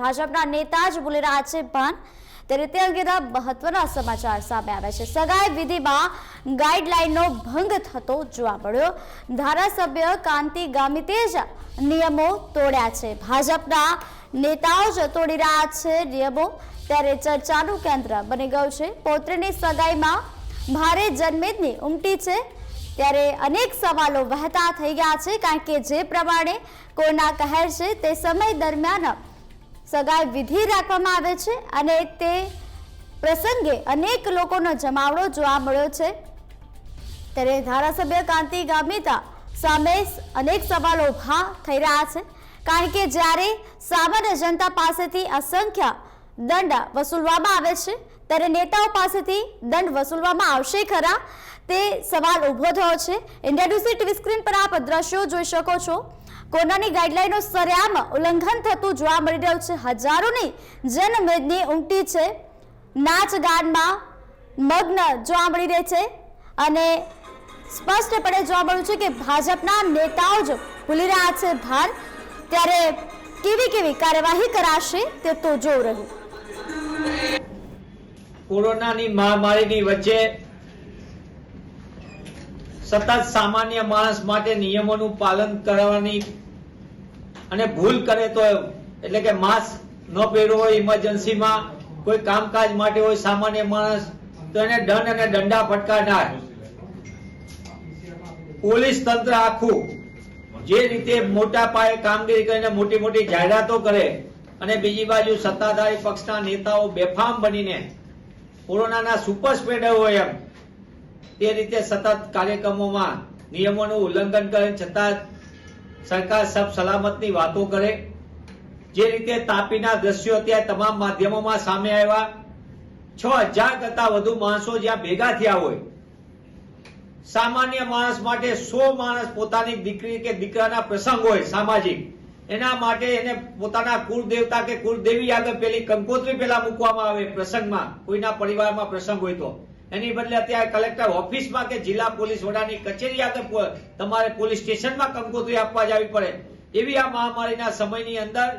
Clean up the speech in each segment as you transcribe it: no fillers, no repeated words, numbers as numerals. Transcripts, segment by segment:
ભાજપના નેતા જ બોલી રહ્યા છે ભાન તે રીતે અંગેના મહત્વના સમાચાર સામે આવ્યા છે। સગાઈ વિધિમાં ગાઈડલાઈનનો ભંગ થતો જોવા મળ્યો। ધારાસભ્ય કાંતિ ગામિતે જ નિયમો તોડ્યા છે। ભાજપના નેતાઓ જ તોડી રહ્યા છે નિયમો, ત્યારે ચર્ચાનું કેન્દ્ર બની ગયું છે। પૌત્રીની સગાઈમાં ભારે જનમેદની ઉમટી છે, ત્યારે અનેક સવાલો વહેતા થઈ ગયા છે, કારણ કે જે પ્રમાણે કોઈના કહેર છે તે સમય દરમિયાન સગાઈ વિધિ રાખવામાં આવે છે અને તે પ્રસંગે અનેક લોકોનો જમાવડો જોવા મળ્યો છે। ત્યારે ધારાસભ્ય કાંતિ ગામિતા સામે અનેક સવાલો ઉભા થઈ રહ્યા છે, કારણ કે જ્યારે સામાન્ય જનતા પાસેથી અસંખ્ય દંડ વસૂલવામાં આવે છે, ત્યારે નેતાઓ પાસેથી દંડ વસૂલવામાં આવશે ખરા, તે સવાલ ઉભો થયો છે। ઇન્ડિયા ન્યૂઝની ટીવી સ્ક્રીન પર આપ દ્રશ્યો જોઈ શકો છો। કોરોનાની ગાઈડલાઈનનો સરેઆમ ઉલ્લંઘન થતું જોવા મળી રહ્યું છે। હજારોની જનમેદની ઉમટી છે, નાચ ગાનમાં મગ્ન જોવા મળી રહી છે અને સ્પષ્ટપણે જોવા મળ્યું છે કે ભાજપના નેતાઓ જ ભૂલી રહ્યા છે ભાર। ત્યારે કેવી કેવી કાર્યવાહી કરાશે તે તો જોવું રહ્યું। કોરોનાની મહામારીની વચ્ચે સતત સામાન્ય માણસ માટે નિયમોનું પાલન કરવાની અને ભૂલ કરે તો એટલે કે માસ્ક ન પહેરવો હોય, ઇમરજન્સીમાં કોઈ કામકાજ માટે હોય સામાન્ય માણસ, તો એને દંડ અને દંડા ફટકારનાર પોલીસ તંત્ર આખું જે રીતે મોટા પાયે કામગીરી કરીને મોટી મોટી જાહેરાતો કરે અને બીજી બાજુ સત્તાધારી પક્ષના નેતાઓ બેફામ બનીને કોરોનાના સુપર સ્પ્રેડર હોય એમ તે રીતે સતત કાર્યક્રમોમાં નિયમોનું ઉલ્લંઘન કરે છતાં સરકાર સબ સલામતની વાતો કરે। જે રીતે તાપીના દ્રશ્યો ત્યાં તમામ માધ્યમોમાં સામે આવ્યા, 6000 કરતા વધુ માણસો જ્યાં ભેગા થયા હોય, સામાન્ય માણસ માટે 100 માણસ પોતાની દીકરી કે દીકરાના પ્રસંગ હોય સામાજિક, એના માટે એને પોતાના કુળદેવતા કે કુળદેવી આગળ પેલી કંકોત્રી પેલા મૂકવામાં આવે પ્રસંગમાં, કોઈના પરિવારમાં પ્રસંગ હોય તો એની બદલે અત્યારે કલેક્ટર ઓફિસમાં કે જિલ્લા પોલીસ વડાની કચેરી આગળ તમારે પોલીસ સ્ટેશનમાં કંકોત્રી આપવા જવી પડે। એવી આ મહામારીના સમયની અંદર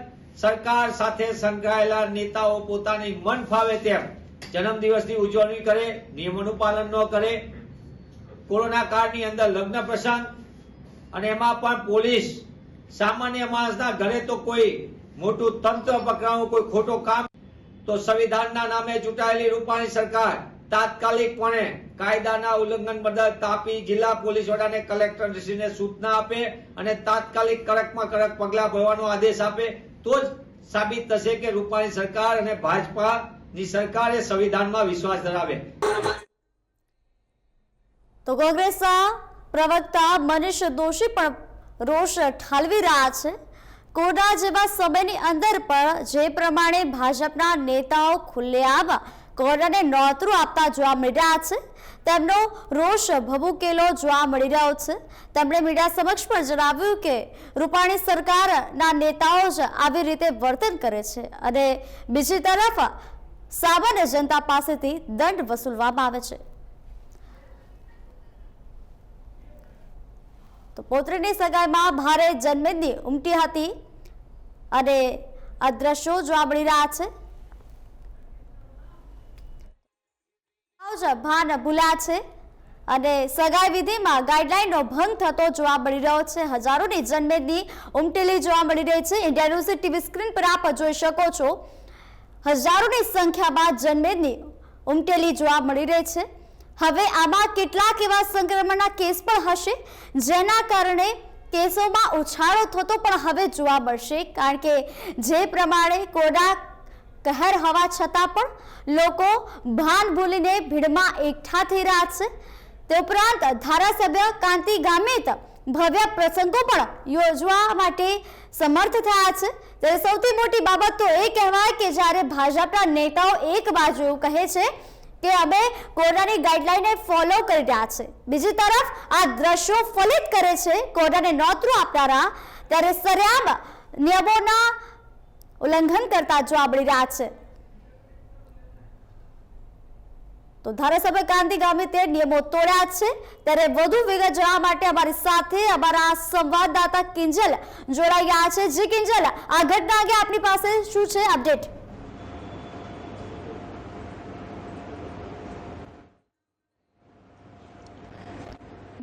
સરકાર સાથે સંકળાયેલા નેતાઓ પોતાની મન ફાવે તેમ જન્મદિવસની ઉજવણી કરે, નિયમોનું પાલન ન કરે, કોરોના કાળની અંદર લગ્ન પ્રસંગ, અને એમાં પણ પોલીસ સામાન્ય માણસના ઘરે તો કોઈ મોટું તંત્ર પકડાવું, કોઈ ખોટો કામ, તો સંવિધાનના નામે ચૂંટાયેલી રૂપાણી સરકાર તાત્કાલિકપણે કાયદાના ઉલ્લંઘન બદલ તાપી જિલ્લા પોલીસ વડાને કલેક્ટરશ્રીને સૂચના આપે અને તાત્કાલિક કડકમાં કડક પગલા ભરવાનો આદેશ આપે, તો જ સાબિત થશે કે રૂપાણી સરકાર અને ભાજપાની સરકારે સંવિધાનમાં વિશ્વાસ ધરાવે। તો કોંગ્રેસના પ્રવક્તા મનીષ દોશી પણ રોષ ઠાલવી રહ્યા છે। કોરોના જેવા સમયની અંદર પણ જે પ્રમાણે ભાજપના નેતાઓ ખુલ્લેઆમ કોરોનાને નોતરું આપતા જોવા મળી રહ્યા છે, તેમનો રોષ ભભૂકેલો જોવા મળી રહ્યો છે। તેમણે મીડિયા સમક્ષ પણ જણાવ્યું કે રૂપાણી સરકારના નેતાઓ જ આવી રીતે વર્તન કરે છે અને બીજી તરફ સામાન્ય જનતા પાસેથી દંડ વસૂલવામાં આવે છે। તો પૌત્રીની સગાઈમાં ભારે જનમેદની ઉમટી હતી અને આ દ્રશ્યો જોવા મળી રહ્યા છે। ભાન ભૂલ્યા છે અને સગાઈ વિધિમાં ગાઈડલાઈનનો ભંગ થતો જોવા મળી રહ્યો છે। હજારોની જનમેદની ઉમટેલી જોવા મળી રહી છે। ઇન્ડિયા ન્યૂઝ ટીવી સ્ક્રીન પર આપ જોઈ શકો છો, હજારોની સંખ્યામાં જનમેદની ઉમટેલી જોવા મળી રહી છે। હવે આમાં કેટલાક એવા સંક્રમણના કેસ પણ હશે જેના કારણે કેસોમાં ઉછાળો થતો પણ હવે જોવા મળશે, કારણ કે જે પ્રમાણે કોરોના કહેર હોવા છતાં પણ લોકો ભાન ભૂલીને ભીડમાં એકઠા થઈ રહ્યા છે। તે ઉપરાંત ધારાસભ્ય કાંતિ ગામિત ભવ્ય પ્રસંગો પણ યોજવા માટે સમર્થ થયા છે। ત્યારે સૌથી મોટી બાબત તો એ કહેવાય કે જ્યારે ભાજપના નેતાઓ એક બાજુ એવું કહે છે કે અમે કોરોનાની ગાઈડલાઈને ફોલો કરી રહ્યા છે, બીજી તરફ આ દ્રશ્યો ફલિત કરે છે કોરોનાને નોતરું આપનારા, ત્યારે સરેઆમ નિયમોના ઉલ્લંઘન કરતા જોવા મળી રહ્યા છે। તો ધારાસભ્ય કાંતિ ગામિતે નિયમો તોડ્યા છે। ત્યારે વધુ વિગત જાણવા માટે અમારી સાથે અમારા સંવાદદાતા કિંજલ જોડાઈ ગયા છે। જી કિંજલ, આ ઘટના અંગે આપની પાસે શું છે અપડેટ?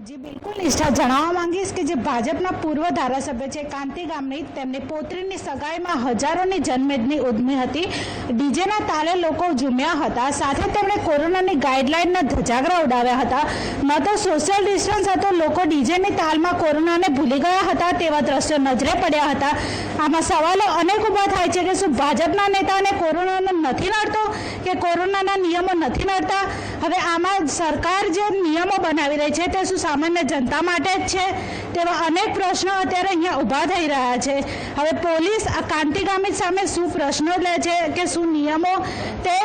જી બિલકુલ નિષ્ઠા, જણાવવા માંગીશ કે જે ભાજપના પૂર્વ ધારાસભ્ય છે કાંતિ ગામની, તેમની પોત્રીની સગાઈમાં હજારોની જનમેદની ઉદ્યમી હતી। ડીજેના તાલે લોકો ઝૂમ્યા હતા, સાથે તેમણે કોરોનાની ગાઈડલાઈનના ધજાગરા ઉડાવ્યા હતા। ન તો સોશિયલ ડિસ્ટન્સ હતો, લોકો ડીજેની તાલમાં કોરોનાને ભૂલી ગયા હતા તેવા દ્રશ્યો નજરે પડ્યા હતા। આમાં સવાલો અનેક ઊભા થાય છે કે શું ભાજપના નેતાઓને કોરોનાનો નથી નડતો કે કોરોનાના નિયમો નથી નડતા? હવે આમાં સરકાર જે નિયમો બનાવી રહી છે તે શું સામાન્ય જનતા માટે જ છે? તેવા અનેક પ્રશ્નો અત્યારે અહીંયા ઊભા થઈ રહ્યા છે। હવે પોલીસ આ કાંતિ ગામિત સામે શું પ્રશ્નો લે છે કે શું નિયમો, તે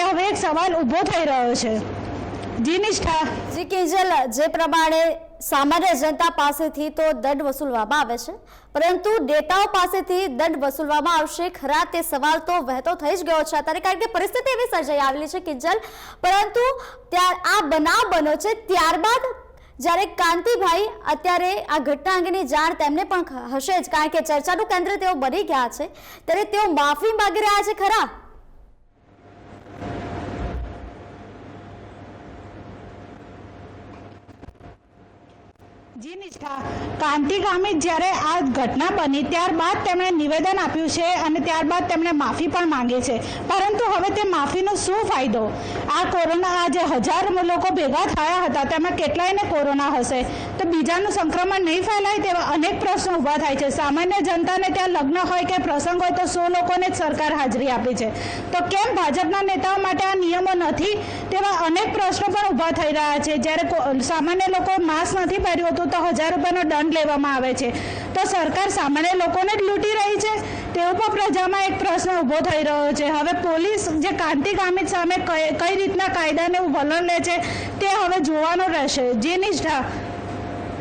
હવે એક સવાલ ઊભો થઈ રહ્યો છે। જી નિષ્ઠા। જી કિંજલ, જે પ્રમાણે સામાન્ય જનતા પાસેથી તો દંડ વસૂલવામાં આવે છે, પરંતુ નેતાઓ પાસેથી દંડ વસૂલવામાં આવશે ખરા, તે સવાલ તો વહેતો થઈ જ ગયો છે અત્યારે, કારણ કે પરિસ્થિતિ એવી સર્જાઈ આવેલી છે કિંજલ। પરંતુ આ બનાવ બન્યો છે ત્યારબાદ જ્યારે કાંતિભાઈ અત્યારે આ ઘટના અંગેની જાણ તેમને પણ હશે જ, કારણ કે ચર્ચાનું કેન્દ્ર તેઓ બની ગયા છે, ત્યારે તેઓ માફી માંગી રહ્યા છે ખરા? જી નિષ્ઠા, કાંતિ ગામિત જ્યારે આ ઘટના બની ત્યારબાદ તેમણે નિવેદન આપ્યું છે અને ત્યારબાદ તેમણે માફી પણ માંગી છે, પરંતુ હવે તે માફીનો શું ફાયદો? આ કોરોના, જે હજારો લોકો ભેગા થયા હતા તેમાં કેટલાયને કોરોના હશે, તો બીજાનું સંક્રમણ નહીં ફેલાય તેવા અનેક પ્રશ્નો ઊભા થાય છે। સામાન્ય જનતાને ત્યાં લગ્ન હોય કે પ્રસંગ હોય તો 100 લોકોને જ સરકાર હાજરી આપી છે, તો કેમ ભાજપના નેતાઓ માટે આ નિયમો નથી? તેવા અનેક પ્રશ્નો પણ ઊભા થઈ રહ્યા છે। જ્યારે સામાન્ય લોકો માસ્ક નથી પહેર્યું હતું તો 1000 રૂપિયાનો દંડ લેવામાં આવે છે, તો સરકાર સામાન્ય લોકોને જ લૂંટી રહી છે? તેવો પણ પ્રજામાં એક પ્રશ્ન ઊભો થઈ રહ્યો છે। હવે પોલીસ જે કાંતિ ગામિત સામે કઈ રીતના કાયદાને વલણ લે છે તે હવે જોવાનું રહેશે। જી નિષ્ઠા।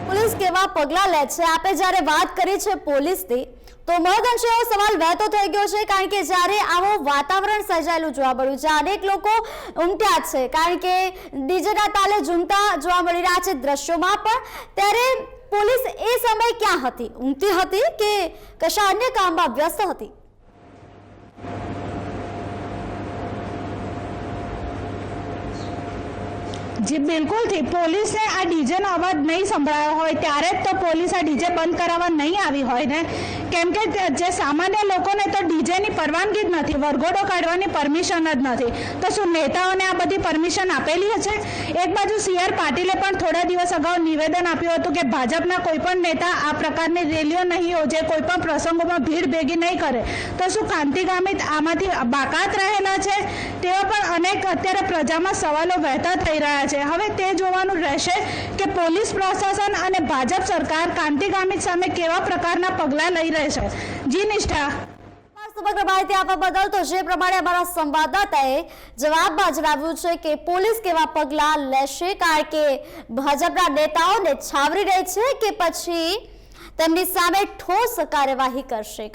પોલીસ કેવા પગલાં લે છે? આપે જ્યારે વાત કરી છે પોલીસની, તો મહદઅંશે એવો સવાલ વહેતો થઈ ગયો છે, કારણ કે જ્યારે આવો વાતાવરણ સર્જાયેલું જોવા મળ્યું છે, અનેક લોકો ઉમટ્યા છે, કારણ કે ડીજેના તાલે ઝૂમતા જોવા મળી રહ્યા છે દ્રશ્યોમાં પણ, ત્યારે પોલીસ એ સમય ક્યાં હતી? ઊંઘતી હતી કે કશા અન્ય કામમાં વ્યસ્ત હતી? જી બિલકુલથી, પોલીસને આ ડીજેનો અવાજ નહીં સંભળાયો હોય ત્યારે જ તો પોલીસ આ ડીજે બંધ કરાવવા નહીં આવી હોય ને, કેમ કે જે સામાન્ય લોકોને તો ડીજેની પરવાનગી જ નથી, વરઘોડો કાઢવાની પરમિશન જ નથી, તો શું નેતાઓને આ બધી પરમિશન આપેલી હશે? એક બાજુ CR પાટીલે પણ થોડા દિવસ અગાઉ નિવેદન આપ્યું હતું કે ભાજપના કોઈ પણ નેતા આ પ્રકારની રેલીઓ નહીં યોજે, કોઈ પણ પ્રસંગોમાં ભીડ ભેગી નહીં કરે, તો શું કાંતિ ગામિત આમાંથી બાકાત રહેલા છે? તેવા પણ અનેક અત્યારે પ્રજામાં સવાલો વહેતા થઈ રહ્યા છે। હવે તે જોવાનું રહેશે કે પોલીસ પ્રશાસન અને ભાજપ સરકાર કાંતિ ગામિત સામે કેવા પ્રકારના પગલાં લઈ રહેશે। જી નિષ્ઠા। સમગ્ર માહિતી આપવા બદલ તો જે પ્રમાણે અમારા સંવાદદાતાએ જવાબમાં જણાવ્યું છે કે પોલીસ કેવા પગલાં લેશે, કારણ કે ભાજપના નેતાઓને છાવરી રહી છે કે પછી તેમની સામે ઠોસ કાર્યવાહી કરશે?